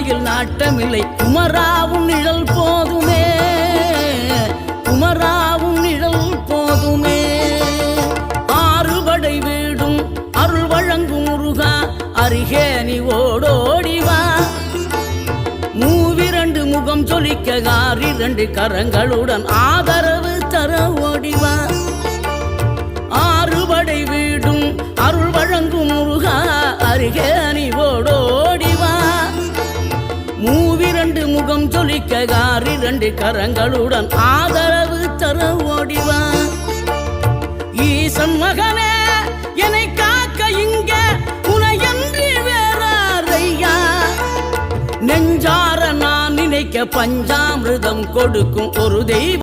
ஆட்சியில் நாட்டமில்லை குமராவும் நிழல் போதுமே, குமராவும் நிழல் போதுமே. ஆறுபடை வீடும் அருள் வழங்கும் முருகா அருகே நீ ஓடோடிவா. மூவிரண்டு முகம் சொலிக்க ஆறிரண்டு கரங்களுடன் ஆதரவு தர ஓடிவா. ஆறுபடை வீடும் அருள் வழங்கும் முருகா அருகே நீ ஓடோடிவா. மூவிரண்டு முகம் சொலிக்க ஆறிரண்டு கரங்களுடன் ஆதரவு தர ஓடிவா. ஈசன் மகனே என்னை காக்க இங்க உனையன்றி வேறாரையா. நெஞ்சார நான் நினைக்க பஞ்சாமிர்தம் கொடுக்கும் ஒரு தெய்வம்